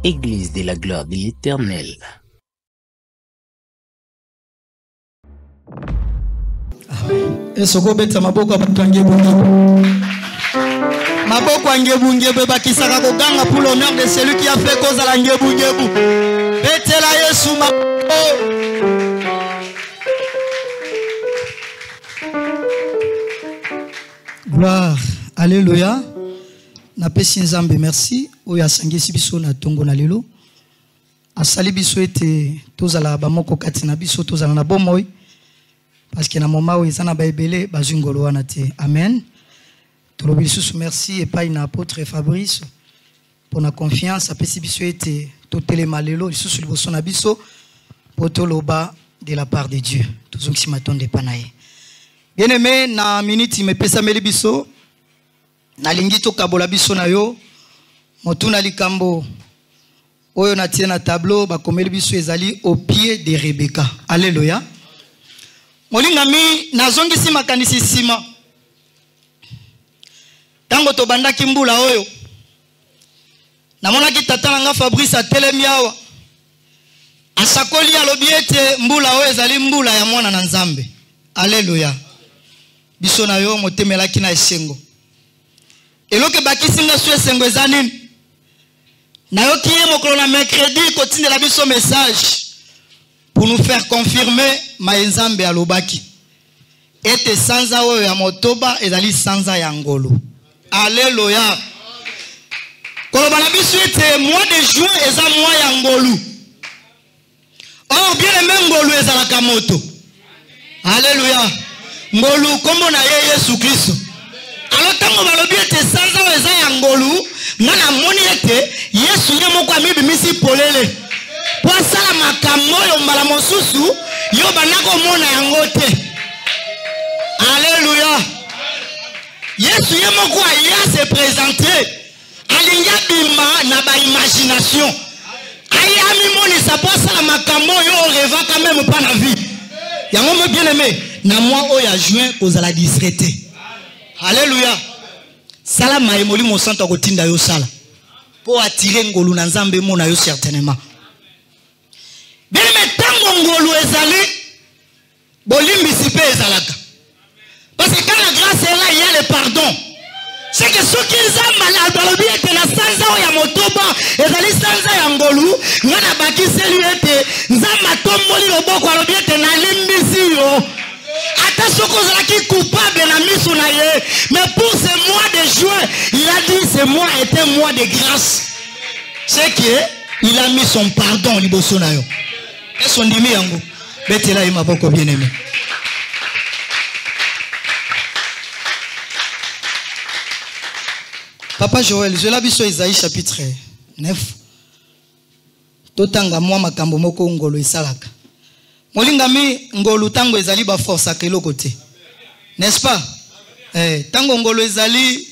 Église de la gloire de l'Éternel. Esoko beta maboko abatangie bungi. Maboko angebunge beba kisaka koganga pour l'honneur de celui qui a fait cause à l'angebungebu. Betela Yesu maboko. Gloire. Alléluia. Na pesi nzambe merci. Oya sangisi biso na tongo na lelo. Asali biso ete tozala bamoko kati na biso tozala na bomoi. Parce que na moment où ils en a baibélé bazungolo wana te. Amen. Tolobi lisusu merci et pas na apôtre Fabrice pour la confiance apesi biso ete totelema lelo lisusu liboso na biso potoloba de la part de Dieu. Tozongisi matonde panaye. Bien-aimé na minute me pesa meli biso na lingi to kabola biso na yo motuna likambo oyo na tie na tableau ba komeli biso ezali au pied de Rebecca. Alléluia. Molingami nazongisi makanisi sima tango to bandaki mbula oyo namonaki tata nanga Fabrice atelemi awa asakoli alobi ete mbula oyo ezali mbula ya mwana na Nzambe. Alléluia. Biso na yo motemelaki na esengo eloke bakisi nga su esengo ezanini nayoki ye mokolo na mercredi kotindela biso message pour nous faire confirmer maenzambe alobaki ete sanza oyo ya motoba ezali sanza ya ngolo. Alléluia. Koloba na biso ete mois de juin eza mois ya ngolu. Or bien aimé ngolu ezalaka moto. Alléluia. Ngolu kombo na ye Yesu Kristo. Alors tango balobi ete sanza oyo eza ya ngolu ngana moni ete Yesu ye moko amibimisi polele. Pour ça la makambo yo mbala mosusu yo banako mona yango te. Alléluia. Yesu ye moko aya se présenter alinga bima na ba imagination. Aya mi moni ça pour ça la makambo yo rêva quand même pas na vie. Yango me bien aimé na moi o ya juin kozala discrété. Alléluia. Sala maimoli mo santo kotinda yo sala. Pour attirer ngolu na Nzambe mona yo certainement. Bien mais tango ngolu ezali bolimbisi pe ezalaka. Parce que quand la grâce est là, il y a le pardon. C'est que ceux qui ont balobi ete na sanza ya motoba ezali sanza ya ngolu ngana bakisi lui ete nzamba tomboli loboko alobi ete na limbisi yo. Ata soko zalaki coupable na miso na ye. Mais pour ce mois de juin, il a dit ce mois était mois de grâce. C'est que il a mis son pardon liboso na yo. Et son demi yango. Betela ima boko bien aimé. Papa Joël, je l'ai vu sur Isaïe chapitre 9. Totanga mwa makambo moko ngolo isalaka. Molingami ngolo tango ezali ba force akelo côté. N'est-ce pas? Tango ngolo ezali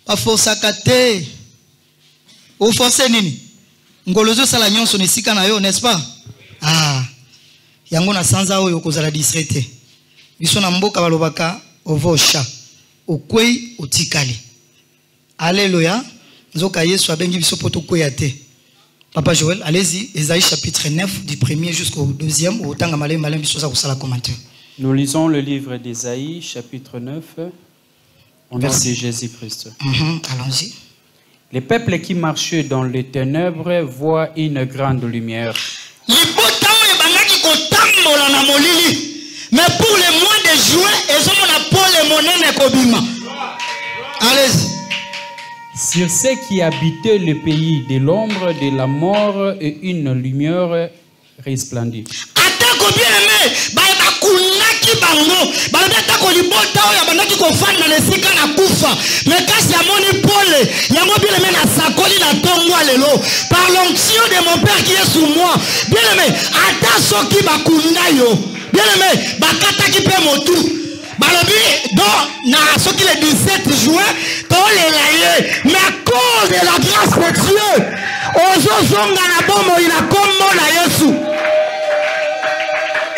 ba force akate. O force nini? Ngolo zo sala nyonso nesika na yo, n'est-ce pas? Ah. Yango na sanza oyo kozala discrété. Biso na mboka balobaka ovosha. Okwei otikali. Alléluia. Nzoka Yesu abengi biso poto koyate. Papa Joël, allez-y, Isaïe chapitre 9 du 1er jusqu'au 2e au tanga malé malé biso za kusala commentaire. Nous lisons le livre d'Isaïe chapitre 9 au nom de Jésus-Christ. Allons-y. Les peuples qui marchaient dans les ténèbres voient une grande lumière. Mais pour le mois de juin, ils ont la pole monnaie kobima. Allez-y. Sur ceux qui habitaient le pays de l'ombre de la mort et une lumière resplendit. Atako bien aimé, bakunaki bango, balatako libota oya bandaki kofanda na sika na kufa. Mais kasi amoni pole, yango bien aimé na sakoli na tongo lelo. Par l'onction de mon Père qui est sous moi. Bien aimé, ata soki bakunda yo. Bien aimé, bakataki pe motu. Balobi donc na soki le 17 juin to le laye mais à cause de la grâce de Dieu ozozonga na bomo ina kombo na Yesu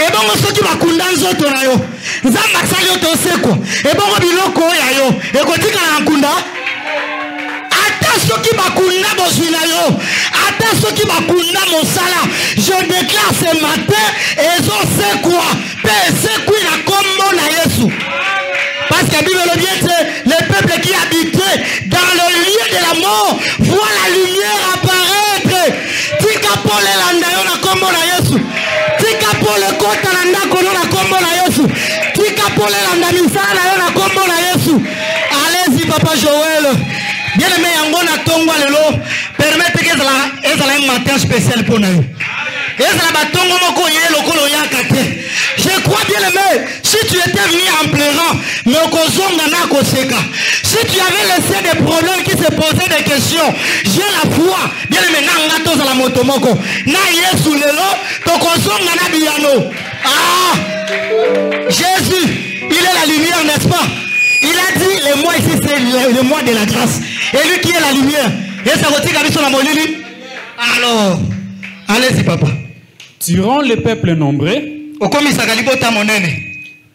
et bon soki bakunda nzoto na yo nzamba sali yo to seko et bon biloko ya yo e kotika na nkunda ata ceux qui bakunda bozwinayo, ata ceux qui bakunda mosala, je déclare ce matin, ils ont c'est quoi? C'est quoi la combo na Yesu? Parce que la Bible le bien dit, le peuple qui habitait dans le lieu de la mort voit la lumière apparaître. Tika pole landa yo na combo na Yesu. Tika pole kota landa kono na combo na Yesu. Tika pole landa misala yo na combo na Yesu. Allez-y papa Joël. Bien aimé yango na tongo lelo, permettez que ça un matin spécial pour nous. Je crois bien aimé, si tu étais venu en pleurant, si tu avais laissé des problèmes qui se posaient des questions, j'ai la foi, bien aimé, la motomoko, na Yesu lelo, ah, Jésus, il est la lumière, n'est-ce pas? Il a dit, le mois ici, c'est le mois de la grâce. Et lui qui est la lumière. Et ça retire avec son amour. Alors, allez-y, papa. Durant le peuple nombreux,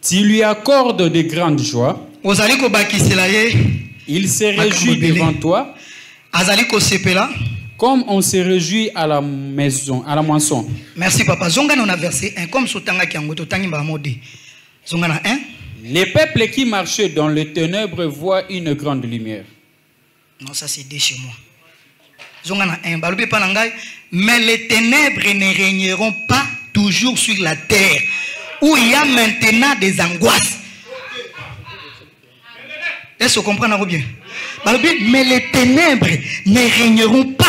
tu lui accordes de grandes joies. Il se réjouit devant toi, comme on se réjouit à la maison, à la moisson. Merci, papa. Zongana on a versé 1 comme Sotanga qui a ngototangi. Zongana 1. Les peuples qui marchaient dans les ténèbres voient une grande lumière. Non, ça c'est chez moi. Mais les ténèbres ne régneront pas toujours sur la terre, où il y a maintenant des angoisses. Est-ce que vous comprenez bien? Mais les ténèbres ne régneront pas.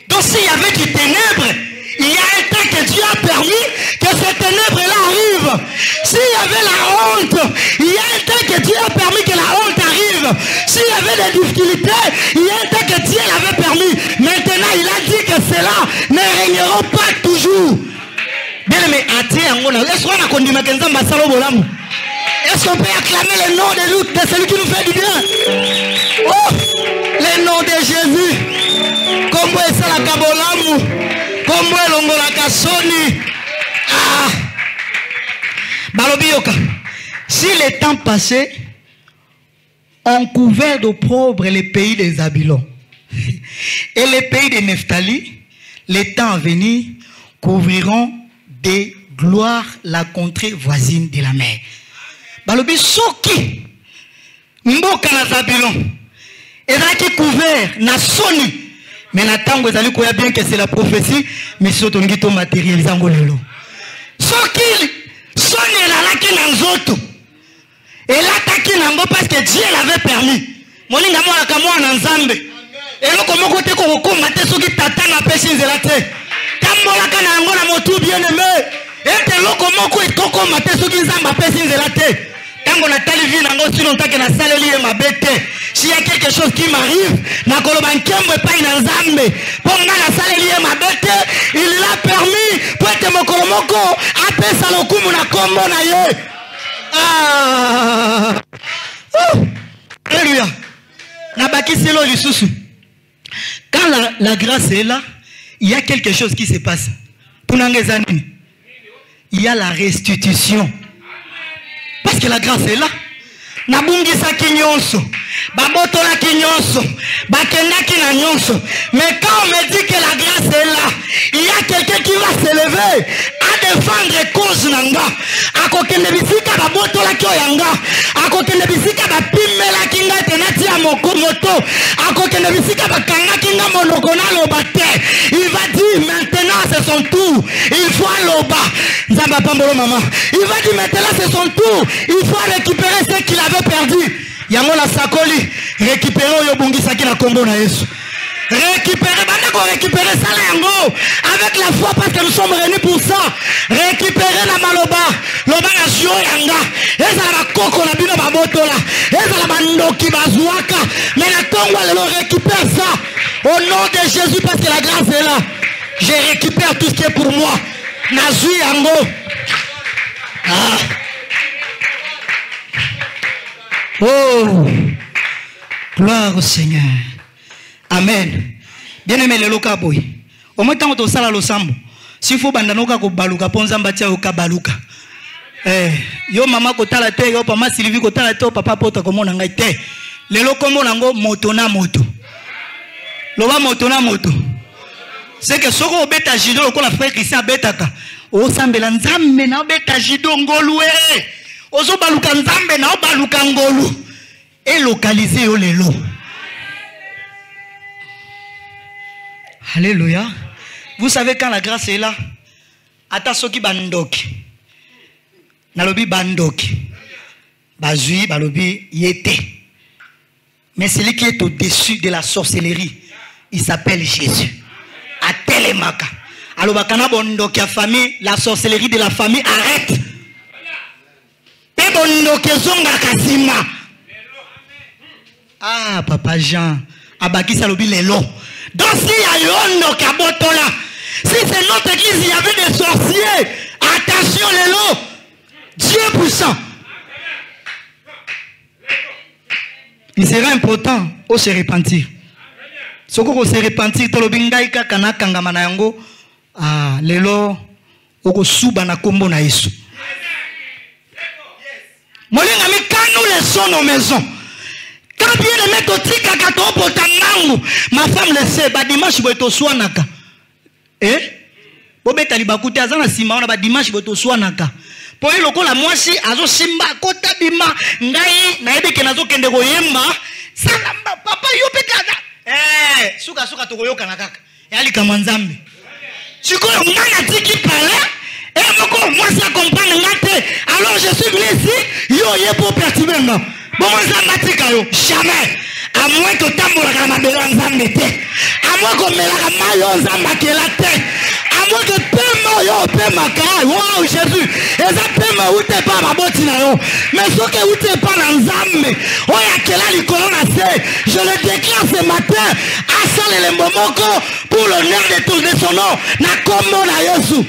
Donc s'il y avait des ténèbres, il y a un temps que Dieu a permis que ces ténèbres-là arrivent. S'il y avait la honte, il y a un temps que Dieu a permis que la honte arrive. S'il y avait des difficultés, il y a un temps que Dieu l'avait permis. Maintenant, il a dit que cela ne régneront pas toujours. Bien aimé, est-ce qu'on peut acclamer le nom de celui qui nous fait du bien? Oh, le nom de Jésus. Comme est ça la Kabolamu? Comme est l'ongola Kassoni? Ah! Balobioka. Si les temps passés ont couvert d'opprobre les pays des Zabylons et les pays de Nephtali, les temps à venir couvriront de gloire la contrée voisine de la mer. Balobi soki mboka na Zabylon ezaki couvert na soni, mais na tango ezali koya bien que c'est la prophétie, mais surtout ngito matérialiser ngolelo soki soni elalaki na nzoto elataki nango parce que Dieu l'avait permis. Moninga mwana kamwa na nzambe eloko moko te ko komba te soki tata na pesi nzela te tambolaka na yango na motu bien aimé ete eloko moko ekokoma te soki nzambe apesi nzela te. Tango na tali vi nango sino ntake na saleli e mabete. S'il y a quelque chose qui m'arrive, na koloba nkembo epai na nzambe po nga na saleli e mabete, il l'a permis po ete mokolo moko apesa lokumu na kombo na ye. Ah! Alléluia. Nabakiselo lisusu. Quand la grâce est là, il y a quelque chose qui se passe. Il y a la restitution. Parce que la grâce est là. Nabungisa kinyonso, babotola kinyonso, bakendaki na nyonso. Mais quand on me dit que la grâce est là, il y a quelqu'un qui va se lever à défendre cause nanga. Akokende bisika babotola kyo yanga. Akokende bisika bapimela kinga tenati ya moto. Akokende bisika bakanga kinga monokona lobate. Il va dire maintenant c'est son tour. Il faut loba. Nzamba pambolo maman. Il va dire maintenant c'est son tour. Il faut récupérer ce qu'il avait perdu. Yango la sakoli récupérer yobungi saki na kombo na Yesu. Récupérer, récupérer ça yango avec la foi parce que nous sommes réunis pour ça. Récupérer la maloba, loba na sio yanga. Eza la koko na bino babotola. Eza la bandoki bazuaka. Mais la tongo le récupère ça au nom de Jésus parce que la grâce est là. Je récupère tout ce qui est pour moi. Nazu yango. Ah. Oh, gloire au Seigneur. Amen. Bien aimé le loka boy. Au moins tant que sala lo sambo. S'il faut bandanoka ko baluka ponza mbatia oka baluka. Yo mama ko tala te yo papa Sylvie ko tala te papa pota ko mona ngai te. Le loko mona ngo moto na moto. Loba moto na moto. C'est que soko obeta jido ko la frère Christian betaka. O sambela nzambe na obeta jido ngolu e. Ozo baluka nzambe na obaluka ngolu. Et localiser yo lelo. Alléluia. Vous savez quand la grâce est là, ata soki bandoki. Nalobi bandoki. Bazui balobi yete. Mais celui qui est au-dessus de la sorcellerie, il s'appelle Jésus. Atelemaka. Alors bakana bondoki a famille, la sorcellerie de la famille arrête. Pe bondoki zonga kasima. Ah papa Jean, abaki salobi lelo. Donc s'il y a yondo kabotola, si c'est notre église, il y avait des sorciers. Attention les lots. Dieu puissant. Il sera important au se repentir. Ce qu'on se repentir, tolobingaika kana kangamana yango. Ah, les lots, oko suba na kombo na Yesu. Molinga mi kanu les sons nos maisons. Quand bien les mettre au tika kato potanangu, ma femme le sait, ba dimanche boito swanaka. Eh? Bobeta libakute azana sima ona ba dimanche boito swanaka. Po ilo kola mwasi azo simba kota bima ngai na ebe kenazo kende koyemba salamba papa yo pekaza. Suka to koyoka na kaka. Yali kama nzambe. Sikoyo ngana tiki pale. Moko mwasi a comprendre ngate. Alors je suis venu ici, yo yepo perturber non. Bon, jamais. À moins que tambola kamadela nzambe te. À moins que melaka mayo nzamba kela te. À moins que pema yo pema ka. Wow Jésus. Eza pema ute pa maboti na yo. Mais ce que ute pa na nzambe. Oya kela likolo na se. Je le déclare ce matin. Asale le momoko pour l'honneur de tous de son nom. Na kombo na Yesu.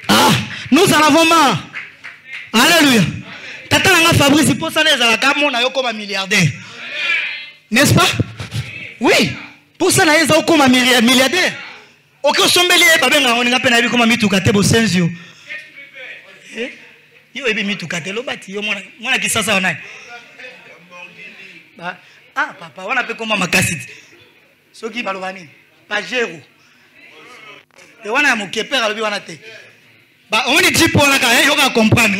Ah, nous en avons marre. Alléluia. Tata nga Fabrice pour ça les alaka mona yo comme milliardaire. N'est-ce pas? Oui. Pour ça na yeza comme milliardaire. Oko sombeli e babenga on nga pena bi comme mituka te bo senzio. Yo ebi mituka te lo bati yo mona kisasa onai. Ba ah papa wana pe comme makasi. Soki balobani. Pajero. Et wana mo kepera lobi wana te. Bah, on dit pour la carrière, on va comprendre.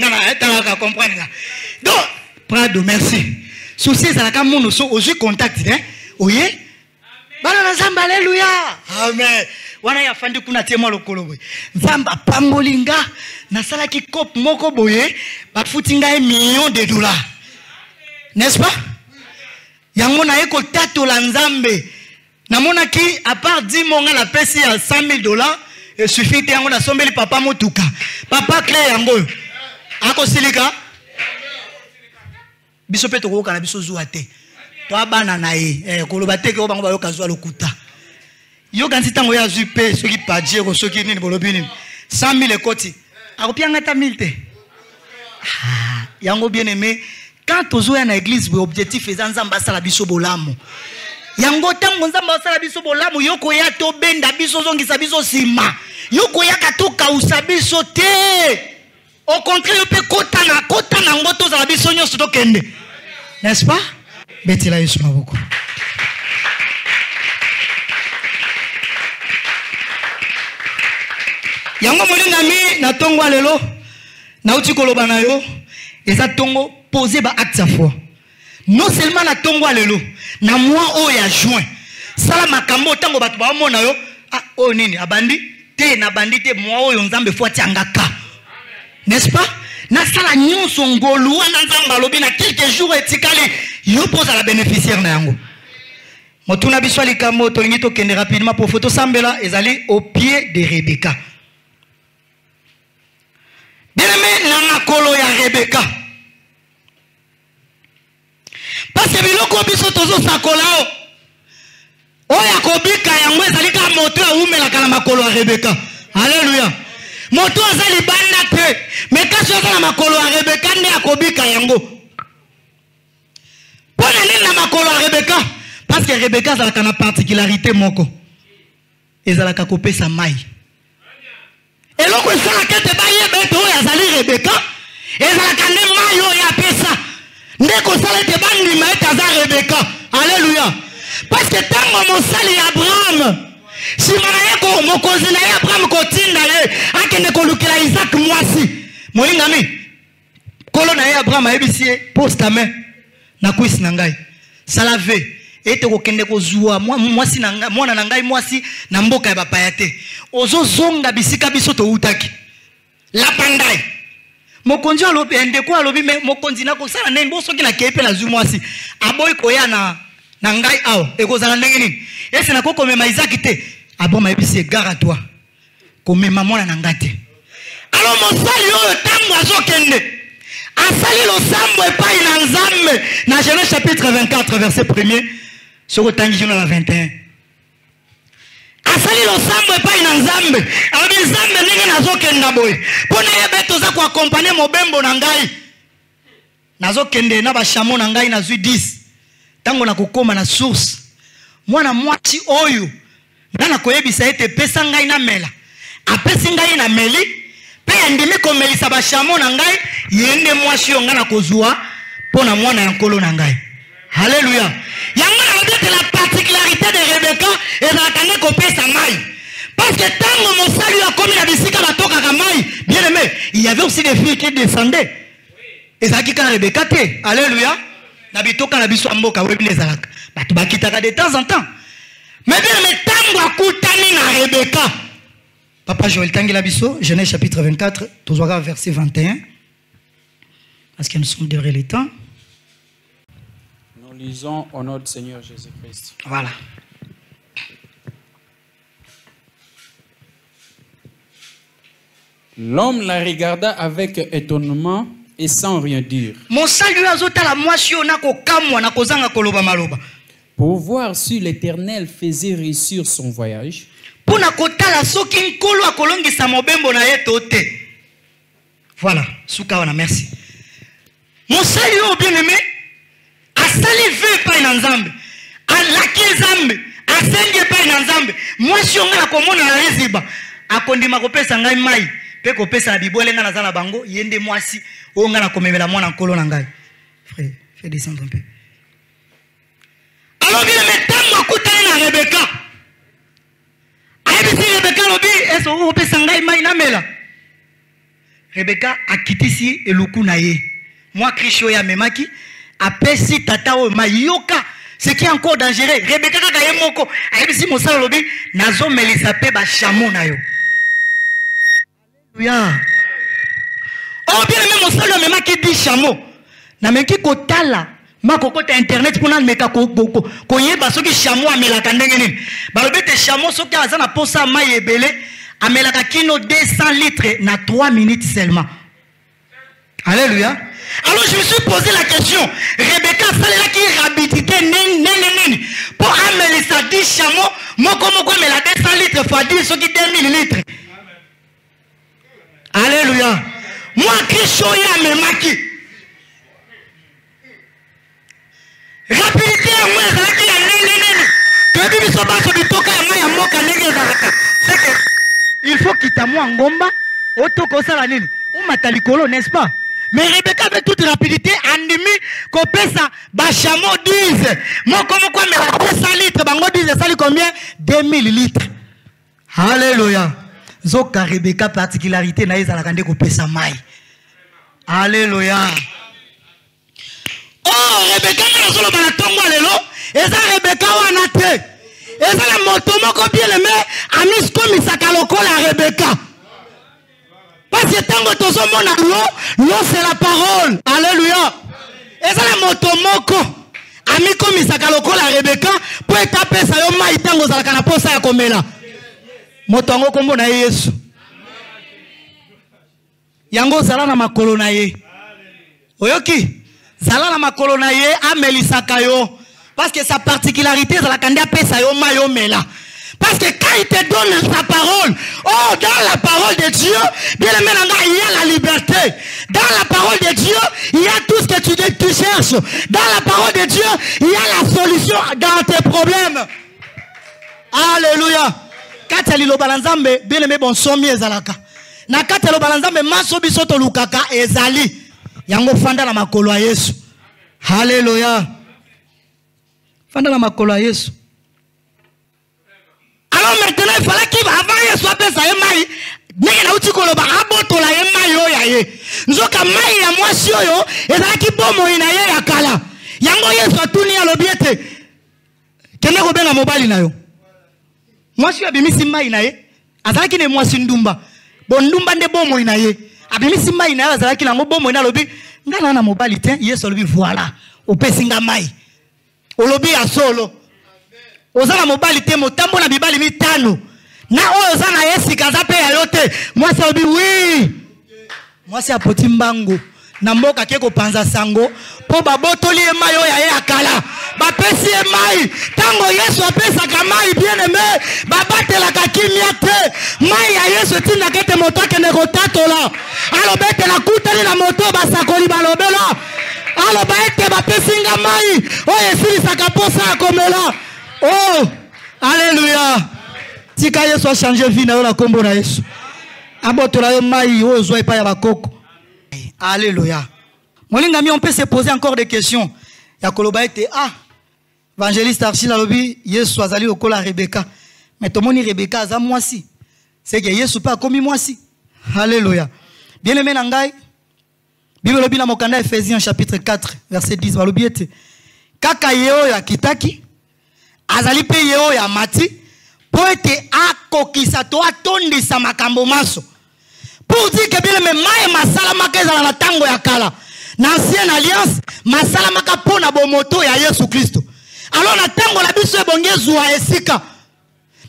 Donc, Prado, merci. Souci, c'est la cam mon au jeu contact, hein? Oui? Alléluia. Amen. Wana ya fandi kuna tema lokolo boy. Nzamba pambolinga na sala ki kop moko boye, ba futinga $1 million. N'est-ce pas? Yango na eko tato la nzambe. Na mona ki à part 10 monga la pesi à $100,000. Il suffit de yango na sombeli papa motuka. Papa clé yango. Ako silika. Biso pe toko kana biso zuwa te. To abana na ye. Koloba te ke obango ba yo kazwa lokuta. Yo ganti tango ya zupe soki padje ko soki nini bolobi nini. 100,000 ekoti. Ako pianga ta 1000 te. Ah, yango bien aimé. Quand tozo ya na église bo objectif ezanzamba sala biso bolamu. Yango tango nzamba osala biso bolamu yoko ya to benda biso zongisa biso sima yoko ya katoka usabiso te. Au contraire yo pe kota na ngoto za biso nyoso to kende. N'est-ce pas? Betila Yesu maboko. Yango molinga mi na tongo lelo na uti koloba na yo eza tongo poser ba acte sa foi. Non seulement na tongo lelo na mois o ya juin sala makambo tango batu ba mona yo ah o nini abandi te na bandi te mois o yo nzambe fo tiangaka. N'est-ce pas? Na sala nyonso ngolu wana nzamba lobi na quelques jours etikali yo pose la bénéficiaire na yango. Motuna biswali kamo to ngito kende rapidement pour photo sambela ezali au pied de Rebecca. Bien-aimé na makolo ya Rebecca. Parce que biloko biso tozo sakolao. Oya kobika yango ezali ka moto ya umela kana makolo ya Rebecca. Alléluia. Moto azali banda te. Mais kasi na makolo ya Rebecca nde akobika yango. Pona nini na makolo ya Rebecca? Parce que Rebecca a une particularité moko. Ezalaka kopesa mai. Et loko ezalaka te baye beto ya zali Rebecca. Ezalaka ne mai yo ya pesa. Ndeko sala te bandi maeta za Rebecca. Alléluia. Parce que tant mon sali Abraham, si mon cousin Abraham continue à kolukela Isaac mwasi. Moingami. Kolo na Abraham ayebisi poste ta main na kwisi na ngai. Salave ete kokende kozua mwasi na ngai mwana na ngai mwasi na mboka ya bapaya te. Ozo zonga bisika biso to utaki. La pandai. Mokonzi alobi endeko alobi me mokonzi na kosala neni bo soki na kepe na zu mwasi. Aboy koya na ngai awo ekozala ndenge nini. Ese na koko mema Isaac te. Abraham ayebisi gare à toi. Komema mwana na ngai te. Alors mosali oyo tango azokende asali losambo epai na Nzambe na Genèse chapitre 24 verset 1er soko tangi jona na 21 asali losambo epai na Nzambe alobi Nzambe ndenge nazokenda boye mpona yebe toza koakompane mobembo na ngai nazokende na bashamo na ngai nazwi 10 tango na kokoma na source mwana mwasi oyo ngana koyebisa ete pesa ngai na mela apesi ngai na meli pe ndimi komelisa bashamo na ngai yende mwasi yo ngana kozwa pona mwana ya nkolo na ngai. Alléluia. Yanga na la particularité de Rebecca et na ko pesa mai. Parce que tango mosali a komi na bisika batoka ka mai, bien aimé, il y avait aussi des filles qui descendaient. Et ça qui quand Rebecca te. Alléluia. Na bitoka na biso amboka webi nezalaka. Batu bakitaka de temps en temps. Mais bien aimé tango akutani na Rebecca. Papa Joël Tanguila Bisso, Genèse chapitre 24, toujours verset 21. Parce que nous sommes derrière les temps. Nous lisons au nom du Seigneur Jésus-Christ. Voilà. L'homme la regarda avec étonnement et sans rien dire. Pour voir si l'Éternel faisait réussir son voyage. Voilà, Soukawana, merci. Mon salut au bien-aimé, a salivé par une ensemble, a laqué zambe, a sengé par une ensemble. Moi, si on a comme on a résiba, a condima copé sangai mai, pe copé sa bibole na zana bango, yende moi si, on a comme la moine en colonangai. Frère, fais descendre un peu. Alors, bien, mais tant que tu as Rebecca. Rebecca a quitté ici et le coup naïe. Moi, Christo ya memaki, a pesi tata o mayoka. Ce qui est encore dangereux. Rebecca a gagné moko. A ici mon salo lobi, nazo melisape ba chamo na yo. Alléluia. Oh bien même mon salo memaki dit chamo. Na meki kotala. Ma kokota internet pour nan meka ko yeba soki chamo amelaka ndenge nini. Ba lobete chamo soki azana posa mai ebele. Amelaka kino 200 litres na 3 minutes seulement. Alléluia. Alors je me suis posé la question. Rebecca salela qui rabitité nen pour amener ça 10 chameaux, moko mela 200 litres fois 10 ce qui 2000 litres. Alléluia. Moi Christo ya memaki. Rapidité moi zaki ya nen. Que biso ba so bitoka ya moka ndenge zalaka. C'est que il faut qu'il t'a moi ngomba auto kosala nini umatalikolo n'est-ce pas. Mais Rebecca avec toute rapidité andimi kopesa bachamo 10 moko mais 200 litres bango 10 sali combien 2000 litres. Alléluia. Zoka Rebecca particularité na ezala kande kopesa mai. Alléluia. Oh Rebecca na solo bana tongo lelo eza Rebecca wana te. Et ça la moto moko bien le mais amis comme ça lokola Rebecca. Parce que tango tozo mona l'eau c'est la parole. Alléluia. Et ça la moto moko amis comme ça lokola Rebecca pour taper ça yo mai tango za kana posa ya komela. Moto ngo kombo na Yesu. Yango zala na makolo na ye. Oyoki zala na makolo na ye amelisaka yo. Parce que sa particularité, c'est la candidature pesa yo mayo mela. Parce que quand il te donne sa parole, oh, dans la parole de Dieu, bien aimé, il y a la liberté. Dans la parole de Dieu, il y a tout ce que tu cherches. Dans la parole de Dieu, il y a la solution dans tes problèmes. Alléluia. Quand il balanzambe, bien aimé, bon somi ezalaka. Na quand il balanzambe, maso bisoto lukaka ezali. Yango fanda na makolo ya Yesu. Alléluia. Fanda makolo Yesu. Alors maintenant il fallait qu'il avant Yesu apesa mai. Nenge na uti koloba abotola ye mai yo ya ye. Nzoka mai ya mwasi oyo ezalaki bomo ina ye ya kala. Yango Yesu atuni alobi ete kende ko benga mobali na yo. Mwasi abimisi mai na ye. Azalaki ne mwasi ndumba. Bon ndumba nde bomo ina ye. Abimisi mai na ye azalaki nango bomo ina lobi ngana na mobali te Yesu alobi voilà. Opesinga mai. Olobi ya solo. Ozana mobali te motambo na bibali mitano. Na ozana Yesu kaza pe ya yote. Mwasi alobi oui. Mwasi apoti mbango. Na mboka ke ko panza sango. Po babotoli e mai oya ye akala. Bapesi e mai. Tango Yesu apesa ka mai bien aimé. Babatela ka kimia te. Mai ya Yesu tinda kete moto kende ko tatola. Alo bete la kutali na moto basakoli balobela. Alo baete bapesinga mai. Oye siri sakaposa akomela. Oh, alléluia. Tika Yesu a changé vie na yo la kombo na Yesu. Abotola yo mai ozo epa ya bakoko. Alléluia. Molinga mi on peut se poser encore des questions. Ya koloba ete évangéliste Archil alobi Yesu azali okola Rebecca. Mais tomoni Rebecca aza mwasi. C'est que Yesu pa komi mwasi. Alléluia. Bien aimé na ngai. Bible lobi na mokanda Ephésiens chapitre 4 verset 10 balobi ete kaka yeo ya kitaki azali pe yeo ya mati po ete akokisa to atondisa makambo maso. Pour dire que bien aimé maye masala makeza na tango ya kala. Na ancienne alliance masala makapona bomoto ya Yesu Kristo. Alors na tango la biso ebongezu wa esika.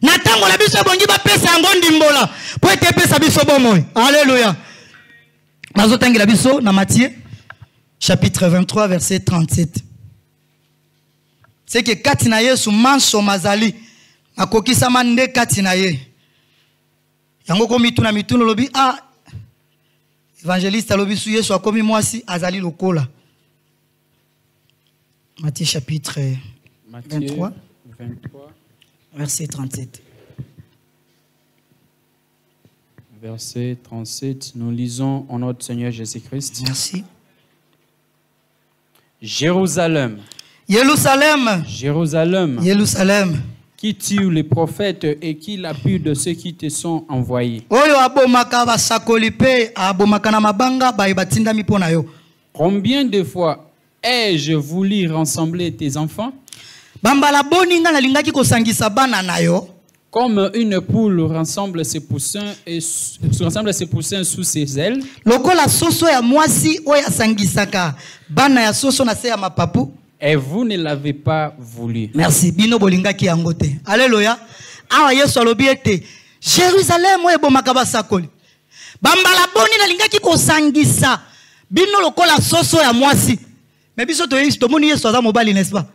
Na tango la biso ebongi ba pesa ngondi mbola. Po ete pesa biso bomoy. Alléluia. Nazotangi la biso na Matthieu chapitre 23 verset 37. C'est que kati na Yesu manso mazali akokisa mande kati na ye. Yango ko mituna mituno lobi évangéliste lobi su Yesu akomi mwasi azali lokola. Matthieu chapitre 23 verset 37. Verset 37, nous lisons en notre Seigneur Jésus-Christ. Merci. Jérusalem. Jérusalem. Jérusalem. Jérusalem. Qui tue les prophètes et qui lapide de ceux qui te sont envoyés. Oyo abomaka basakoli pe abomaka na mabanga bayibatinda mipona yo. Combien de fois ai-je voulu rassembler tes enfants? Bambala boninga na lingaki kosangisa bana na yo. Comme une poule rassemble ses poussins sous ses ailes. Lokola soso ya mwasi oya sangisaka bana ya soso na se ya mapapu. Et vous ne l'avez pas voulu. Merci. Bino bolingaki yango te. Alléluia. Awa Yesu alobi ete Jérusalem oyo bomaka basakoli. Bambala boni na lingaki kosangisa bino lokola soso ya mwasi. Mais biso to moni Yesu aza mobali n'est-ce pas?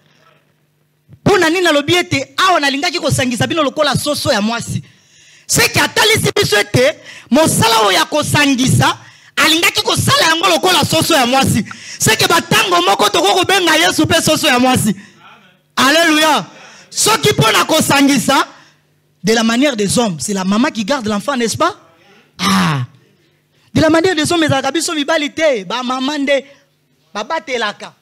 Pona nini alobi ete awa na lingaki kosangisa bino lokola soso ya mwasi. C'est que atalisi biso ete mosala oyo ya kosangisa alingaki kosala yango lokola soso ya mwasi. C'est que batango moko toko benga Yesu pe soso ya mwasi. Alléluia. Ce qui pona kosangisa de la manière des hommes, c'est la maman qui garde l'enfant, n'est-ce pas? De la manière des hommes, ezalaka biso mibalité, ba maman nde ba batelaka.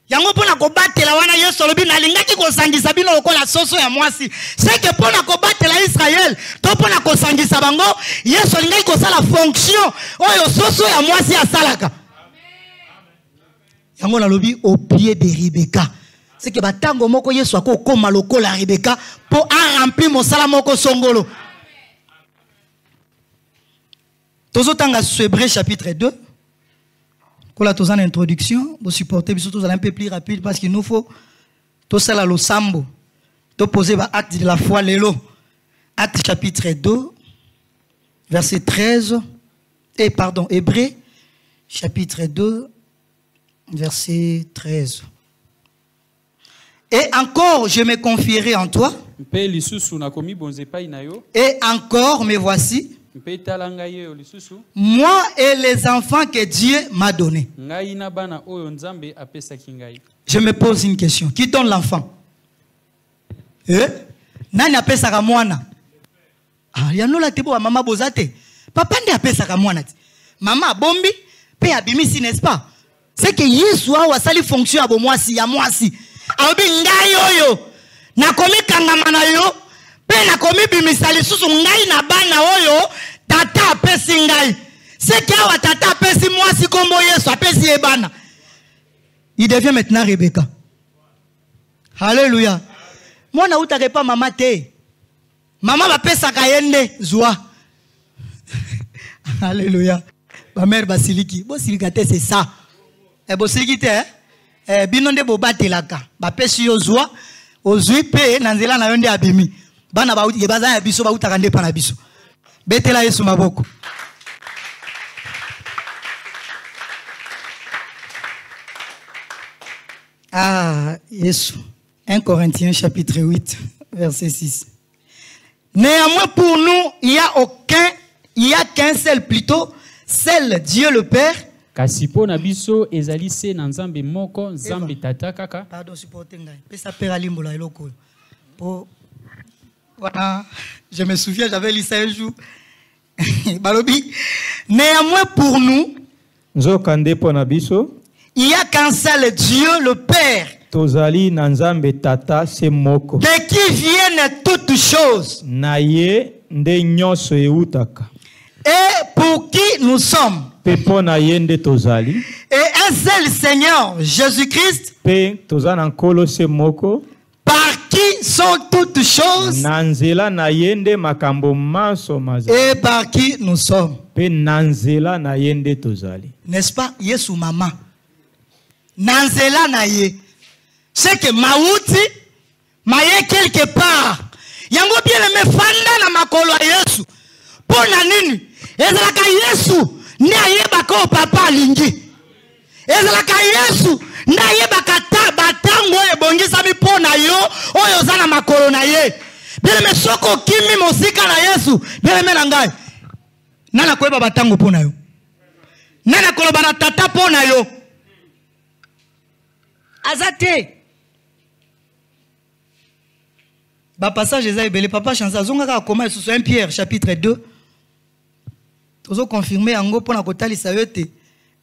Yango pona ko batela wana Yesu lobi na lingaki kosangisa bino lokola soso ya mwasi. C'est que pona ko batela Israël, to pona kosangisa bango, Yesu lingaki kosala fonction oyo soso ya mwasi asalaka. Yango na lobi au pied de Rebecca. C'est que batango moko Yesu ako koma lokola Rebecca pour remplir mosala moko songolo. Tozotanga Hébreux chapitre 2. Quand la tozana introduction, vous supportez, vous allez un peu plus rapide parce qu'il nous faut tout ça là le sambo. To poser acte de la foi lelo. Acte chapitre 2 verset 13 Hébreux chapitre 2 verset 13. Et encore je me confierai en toi. Et encore me voici. Moi et les enfants que Dieu m'a donnés. Je me pose une question. Qui donne l'enfant? Nani apesaka mwana? Yanola tebo wa mama bozate. Papa ndi apesaka mwana. Mama bombi pe abimisi n'est-ce pas? C'est que Yesu a wasali fonction abo mwasi ya mwasi. Alobi ngai oyo nakomi kangama na yo pe nakomi bimisa lisusu ngai na bana oyo tata apesi ngai. C'est awa tata apesi mwasi kombo Yesu apesi ebana. Il devient maintenant Rebecca. Alléluia. Moi na utake pa mama te. Mama va pesa kayende zwa. Alléluia. Ma mère basiliki. Basilika te c'est ça. E basiliki te binonde bobatelaka. Ba pesi yo zwa. Ozui pe na nzela na yonde abimi. Bana ba uti baza ya biso ba utaka nde pa na biso. Betela Yesu maboko. Ah, Yesu. 1 Corinthiens chapitre 8, verset 6. Néanmoins pour nous, il y a qu'un seul plutôt, seul Dieu le Père. Kasipo na biso ezali se na nzambe moko, nzambe tata kaka. Pardon, supporter ngai. Pesa pera limbola eloko. Voilà, je me souviens, j'avais lu ça un jour. Balobi. Néanmoins pour nous, Nzokande po na biso. Il y a qu'un seul Dieu, le Père, Tozali na nzambe tata se moko. de qui viennent toutes choses. Na ye nde nyonso eutaka. Et pour qui nous sommes. Pepo na ye nde tozali. Et un seul Seigneur, Jésus-Christ, Pe tozana nkolo se moko. par qui sont toutes choses. Na nzela na ye nde makambo manso mazali. Et par qui nous sommes. Pe na nzela na ye nde tozali. N'est-ce pas? Yesu mama. Nanzela na ye. C'est que mauti, maye quelque part. Yango bien aimé fanda na makolo ya Yesu. Pona nini? Ezalaka Yesu ni ayeba ko papa alingi. Ezalaka Yesu ni ayeba kata batango ebongisa mi pona yo oyo zana makolo na ye. Bien aimé soko kimi mosika na Yesu. Bien aimé na ngai. Nana koyeba batango pona yo. Nana koloba na tata pona yo. Azate. Ba passage eza ebele papa chansa zonga comment sur 1 Pierre chapitre 2. Tozo confirmer yango pona kotalisa yo te.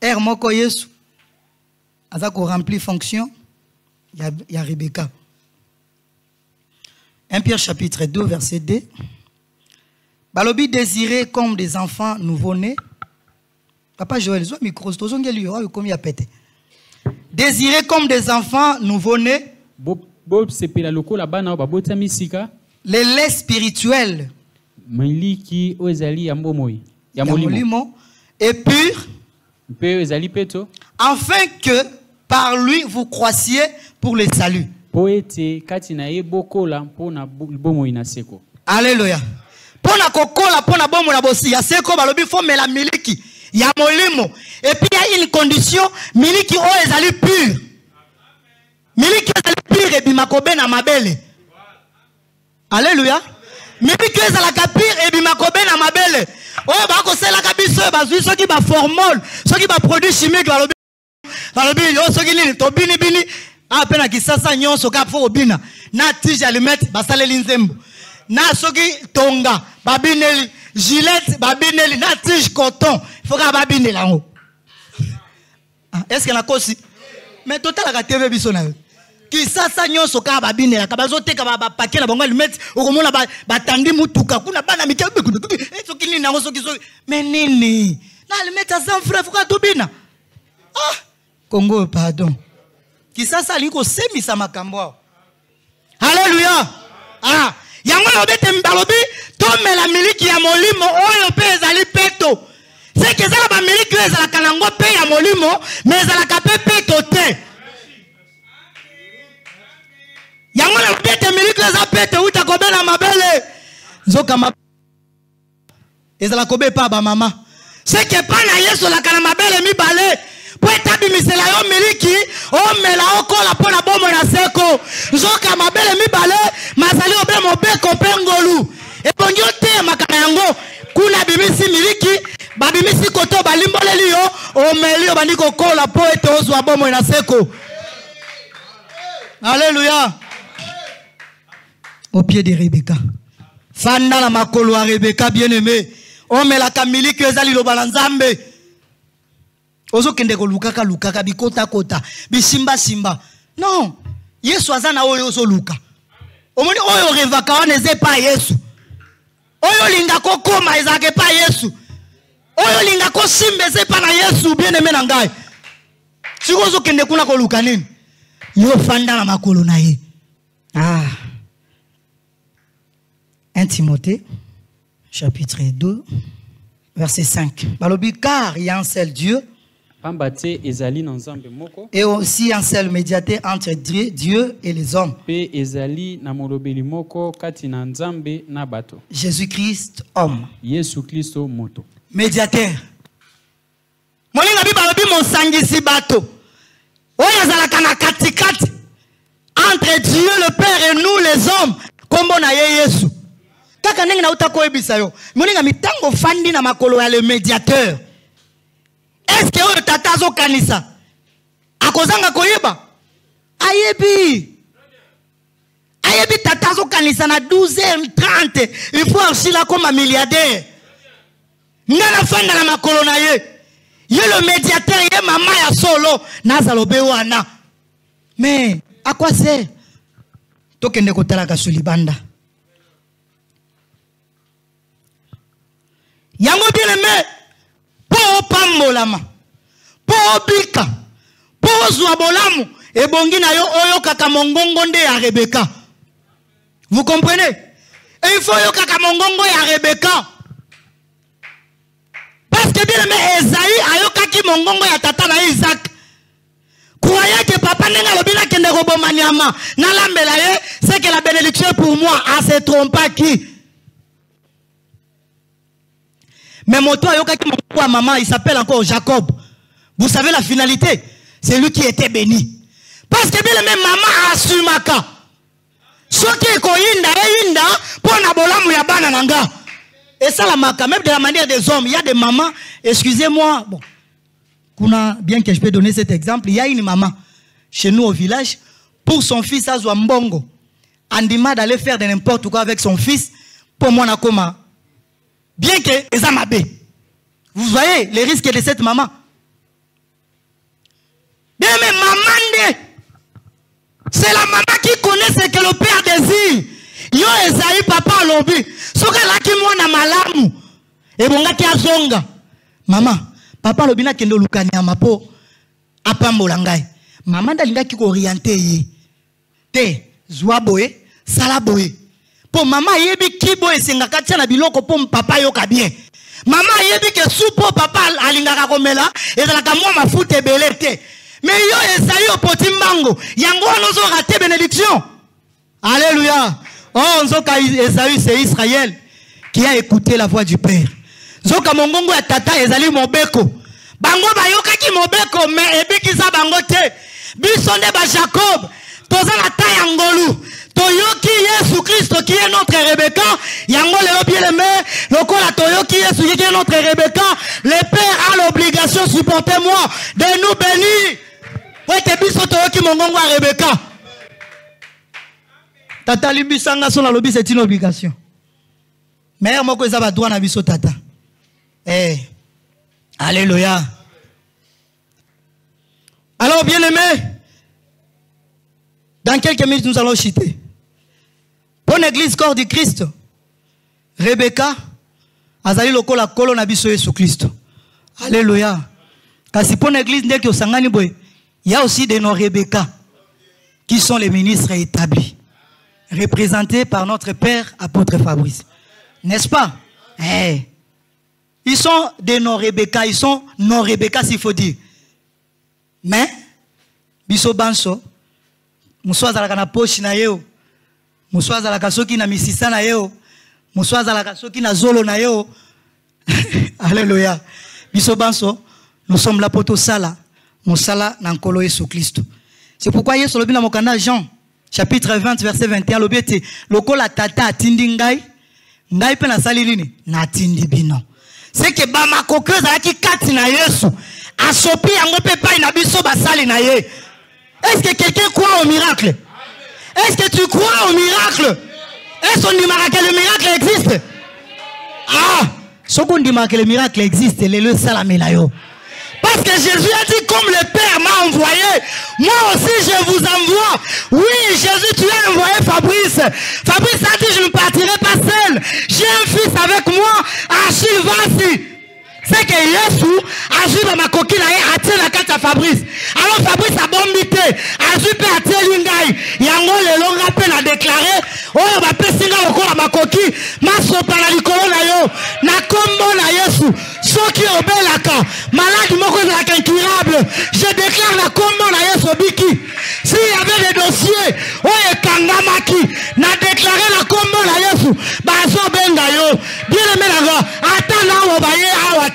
Er moko Yesu. Aza ko remplir fonction. Ya Rebecca. 1 Pierre chapitre 2 verset 2. Balobi désiré comme des enfants nouveau-nés. Papa Joël, zo micro tozo ngeli yo comme ya pété. Désirés comme des enfants nouveau-nés. Les laits spirituels. Et purs. Afin que par lui vous croissiez pour le salut. Alléluia. Pona kokola pona bomo na bosi ya seko balobi fo mela miliki. Ya molimo. Et puis il y a une condition, miliki o ezali pur. Miliki ezali pur et bimakobe na mabele. Alléluia. Miliki ezala ka pur et bimakobe na mabele. Oh ba ko sela ka biso ba zui soki ba formol, soki ba produit chimique balobi yo soki nini to bini bini a pena kisasa nyonso ka fo obina. Na tije alimete basaleli nzembo. Na soki tonga babineli Gillette babineli na tige coton faut ka babineli lango. Est-ce que la kosi mais total la TV biso na ki sasa nyonso ka babinela ka bazoteka ba paquet na bango limite okomona ba tandi mutuka kuna bana mikabe soki nini nango soki mais nini na limite ça frère faut ka tobina Congo pardon ki sasa liko semisa makambo. Alléluia. Yango lobete mbalobi tome la miliki ya molimo oyo pe ezali peto. C'est que ça ba miliki ezala kanango pe ya molimo mais ezala ka pe peto te. Yango lobete miliki ezala peto uta kobela mabele. Nzoka ma ezala kobe pa ba mama. C'est que pa na Yesu la kana mabele mibale. Po etabi misela yo miliki o mela okola pona bomo na seko. Nzoka mabele mibale mazali obe mobeko pengolu. E bonjo te makana yango kuna bimisi miliki babimisi koto balimboleli yo o meli yo bandiko kola po ete ozwa bomo na seko. Alléluia. Au pied de Rebecca. Fanda la makolo a Rebecca bien-aimé. O melaka miliki ezali lo balanzambe. Ozo kende ko lukaka bikota kota bisimba simba. Non. Yesu azana oyo ozoluka. Omoni oyo revaka wana eze pa Yesu. Oyo linga kokoma ezake pa Yesu. Oyo linga kosimba eze pa na Yesu bien aimé na ngai. Sikozo kende kuna koluka nini? Yo fanda na makolo na ye. 1 Timothée chapitre 2 verset 5. Balobi car il y a un seul Dieu. Et aussi un seul médiateur entre Dieu et les hommes. Jésus-Christ, homme. Médiateur. Molinga bi balobi monsangisi bato. Oya zalaka na katikati entre Dieu le Père et nous les hommes. Kombo na ye Yesu. Kaka ndenge na utako ebisa yo. Molinga mitango fandi na makolo ya le médiateur. Est-ce que oyo tata zo kanisa? Akozanga koyeba? Ayebi. Ayebi tata zo kanisa na 12h30. Il faut archila comme un milliardaire. Ngana fanda na makolo na ye. Ye le médiateur, ye mama ya solo. Nazalobe wana. Mais, à quoi c'est? Tokende kotala ka sulibanda. Yango bien aimé. Po pambolama. Po bika. Po zuabolamu. Et bongi na yo oyo kaka mongongo nde ya Rebecca. Vous comprenez? Et il faut yo kaka mongongo ya Rebecca. Parce que bien aimé Esaïe ayokaki mongongo ya tata na Isaac. Croyez que papa nenga lobina kende roboma nyama. Na lambela ye, c'est que la bénédiction est pour moi. Ah, se trompe pas qui? Mais mon toit ayokaki mongongo à maman, il s'appelle encore Jacob. Vous savez la finalité? C'est lui qui était béni. Parce que bien aimé maman asumaka. Soki ko yinda pona bolamu ya bana nanga. Et ça, la marque, même de la manière des hommes, il y a des mamans, excusez-moi, bon, bien que je peux donner cet exemple, il y a une maman chez nous au village, pour son fils, à Mbongo, Andima d'aller faire de n'importe quoi avec son fils, pour moi, Nakoma. Bien que les amabé. Vous voyez les risques de cette maman. Bien, mais maman, c'est la maman qui connaît ce que le père désire. Yo Esaïe papa lobi soka laki mwana malamu ebonga ki azonga mama papa lobi na kendo lukani amapo apambola ngai mama ndalinga ki ko orienter ye te zwa boye sala boye po mama yebi ki boye senga katia na biloko po papa yoka bien mama yebi ke supo papa alingaka komela ezalaka mwa mafuta ebele te mais yo Esaïe opotimbango yango onozo rater bénédiction. Alléluia. Oh, Nzoka Esaü, c'est Israël qui a écouté la voix du Père. Nzoka mongongo ya tata ezali mobeko. Bango bayoka ki mobeko mais ebiki za bango te. Bisonde ba Jacob, toza la taille angolu. Toyoki Yesu Christ qui est notre Rebecca. Yango le bien aimé, lokola toyoki Yesu qui est notre Rebecca. Le Père a l'obligation, supportez-moi, de nous bénir. Ouais, te biso toyoki mongongo ya Rebecca. Tata libisanga son la lobby c'est une obligation. Mais moi que ça va droit na biso tata. Eh. Alléluia. Alors bien aimé, dans quelques minutes nous allons chuter. Pour l'église corps du Christ, Rebecca azali lokola kolo na biso Yesu Christ. Alléluia. Kasi pour l'église ndeki osangani boy, il y a aussi des non Rebecca qui sont les ministres établis. Représentés par notre père apôtre Fabrice. N'est-ce pas? Hey. Ils sont des non-Rebecca, ils sont non-Rebecca s'il faut dire. Mais, biso banso, muswa zalaka na poche na yeo, muswa zalaka soki na misisa na yeo, muswa zalaka soki na zolo na yeo. Alléluia. Biso banso, nous sommes là pour tout ça là. Mosala na nkolo Yesu Christ. C'est pourquoi Yesu lobi na mokanda Jean chapitre 20 verset 21 lobiete lokola tata atindi ngai pe na sali nini na tindi bino. C'est que ba makoke zalaki kati na Yesu asopi yango pe pa na biso basali na ye. Est-ce que quelqu'un croit au miracle? Est-ce que tu crois au miracle? Est-ce qu'on dit que le miracle existe? Ah, ce qu'on dit que le miracle existe, le salamela yo. Parce que Jésus a dit, comme le Père m'a envoyé, moi aussi je vous envoie. Oui, Jésus, tu as envoyé Fabrice. Fabrice a dit, je ne partirai pas seul. J'ai un fils avec moi, Achille, vas-y. C'est que Yesu a vu dans ma coquille a tiré la carte à Fabrice. Alors Fabrice a bombité, a vu a tiré l'ingay. Yango le long rappel a déclaré, oh ma pesinga encore à ma coquille, ma sopa la likolo na yo, na kombo na Yesu, soki obelaka, malade moko na incurable. Je déclare la kombo na Yesu biki. S'il y avait des dossiers, oh et kangamaki, na déclaré la kombo na Yesu, bazo benga yo. Bien aimé la gars, attends là obaye awa.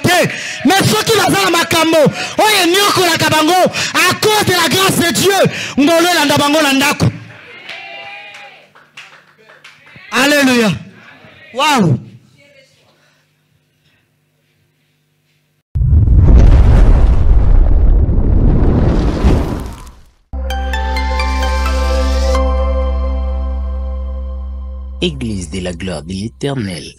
Mais ceux qui l'ont dans ma camo, oh nyoko la kabango, à cause de la grâce de Dieu, ngolo la ndabango la ndako. Alléluia. Waouh. Église de la gloire de l'Éternel.